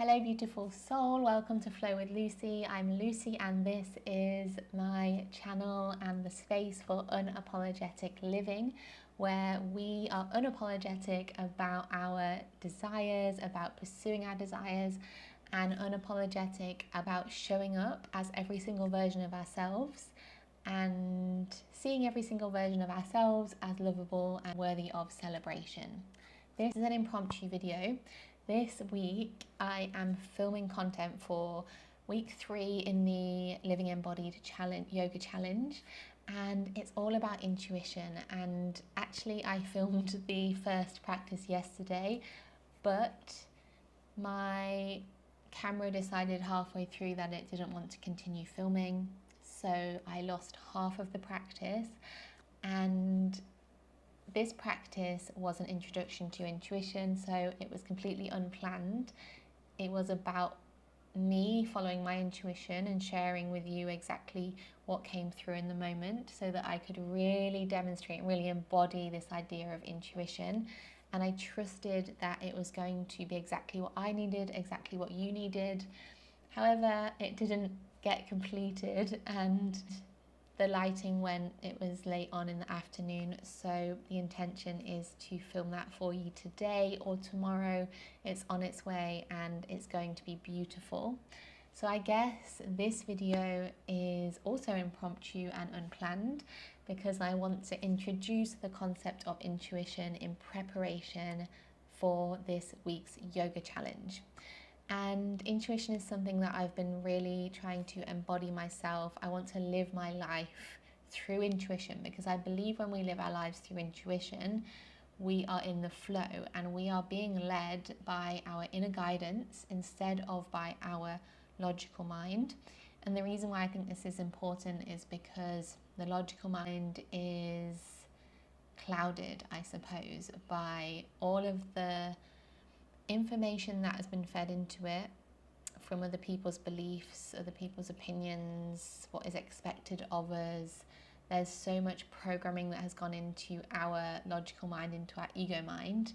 Hello beautiful soul, welcome to Flow with Lucy. I'm Lucy and this is my channel and the space for unapologetic living, where we are unapologetic about our desires, about pursuing our desires, and unapologetic about showing up as every single version of ourselves and seeing every single version of ourselves as lovable and worthy of celebration. This is an impromptu video. This week I am filming content for week 3 in the Living Embodied yoga challenge, and it's all about intuition. And actually I filmed the first practice yesterday, but my camera decided halfway through that it didn't want to continue filming, so I lost half of the practice. And this practice was an introduction to intuition, so it was completely unplanned. It was about me following my intuition and sharing with you exactly what came through in the moment so that I could really demonstrate and really embody this idea of intuition. And I trusted that it was going to be exactly what I needed, exactly what you needed. However, it didn't get completed, and the lighting when it was late on in the afternoon, so the intention is to film that for you today or tomorrow. It's on its way and it's going to be beautiful. So I guess this video is also impromptu and unplanned because I want to introduce the concept of intuition in preparation for this week's yoga challenge. And intuition is something that I've been really trying to embody myself. I want to live my life through intuition because I believe when we live our lives through intuition, we are in the flow and we are being led by our inner guidance instead of by our logical mind. And the reason why I think this is important is because the logical mind is clouded, I suppose, by all of the information that has been fed into it from other people's beliefs, other people's opinions, what is expected of us. There's so much programming that has gone into our logical mind, into our ego mind,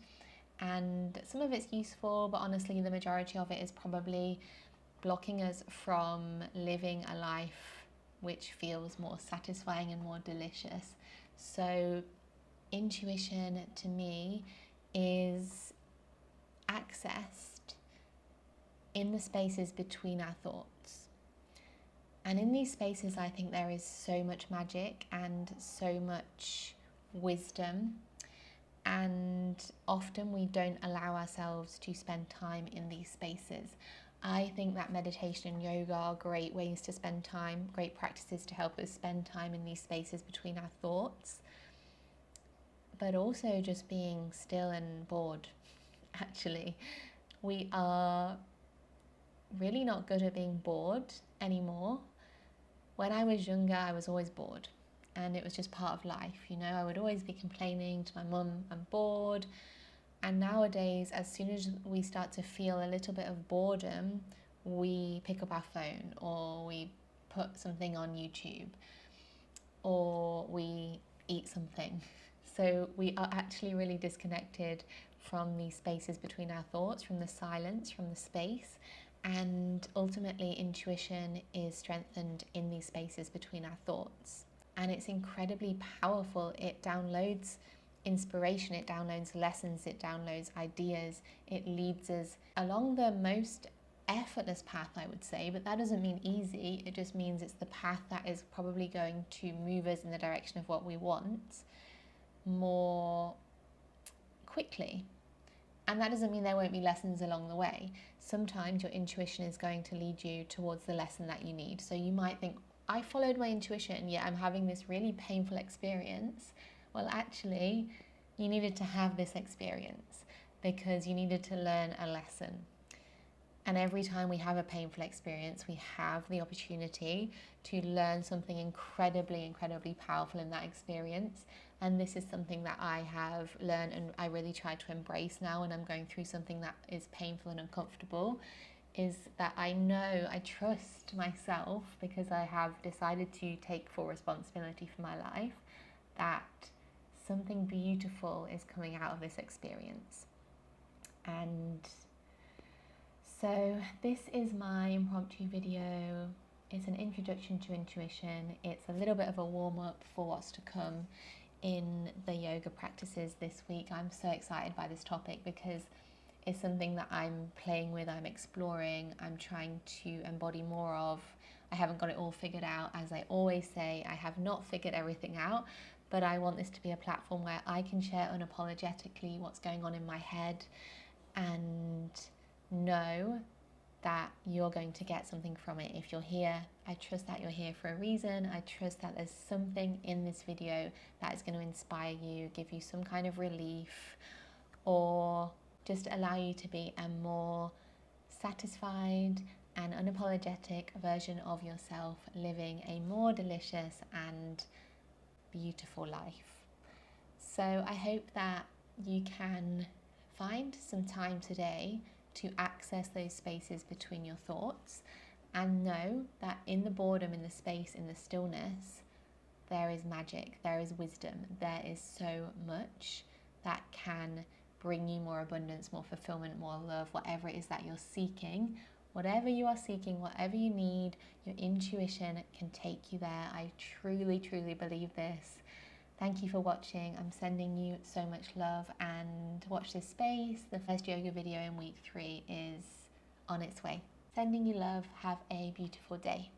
and some of it's useful, but honestly the majority of it is probably blocking us from living a life which feels more satisfying and more delicious. So intuition to me is accessed in the spaces between our thoughts. And in these spaces, I think there is so much magic and so much wisdom. And often we don't allow ourselves to spend time in these spaces. I think that meditation and yoga are great ways to spend time, great practices to help us spend time in these spaces between our thoughts. But also just being still and bored. Actually, we are really not good at being bored anymore. When I was younger, I was always bored, and it was just part of life, you know. I would always be complaining to my mum, I'm bored. And nowadays, as soon as we start to feel a little bit of boredom, we pick up our phone or we put something on YouTube or we eat something. So we are actually really disconnected from these spaces between our thoughts, from the silence, from the space. And ultimately, intuition is strengthened in these spaces between our thoughts. And it's incredibly powerful. It downloads inspiration, it downloads lessons, it downloads ideas. It leads us along the most effortless path, I would say, but that doesn't mean easy. It just means it's the path that is probably going to move us in the direction of what we want more quickly. And that doesn't mean there won't be lessons along the way. Sometimes your intuition is going to lead you towards the lesson that you need. So you might think, I followed my intuition, yet I'm having this really painful experience. Well, actually, you needed to have this experience because you needed to learn a lesson. And every time we have a painful experience, we have the opportunity to learn something incredibly, incredibly powerful in that experience. And this is something that I have learned and I really try to embrace now when I'm going through something that is painful and uncomfortable, is that I know, I trust myself because I have decided to take full responsibility for my life, that something beautiful is coming out of this experience. And So this is my impromptu video. It's an introduction to intuition. It's a little bit of a warm-up for what's to come in the yoga practices this week. I'm so excited by this topic because it's something that I'm playing with, I'm exploring, I'm trying to embody more of. I haven't got it all figured out. As I always say, I have not figured everything out, but I want this to be a platform where I can share unapologetically what's going on in my head and know that you're going to get something from it. If you're here, I trust that you're here for a reason. I trust that there's something in this video that is going to inspire you, give you some kind of relief, or just allow you to be a more satisfied and unapologetic version of yourself, living a more delicious and beautiful life. So I hope that you can find some time today to access those spaces between your thoughts and know that in the boredom, in the space, in the stillness, there is magic, there is wisdom, there is so much that can bring you more abundance, more fulfillment, more love, whatever it is that you're seeking. Whatever you are seeking, whatever you need, your intuition can take you there. I truly, truly believe this. Thank you for watching. I'm sending you so much love, and watch this space. The first yoga video in week 3 is on its way. Sending you love. Have a beautiful day.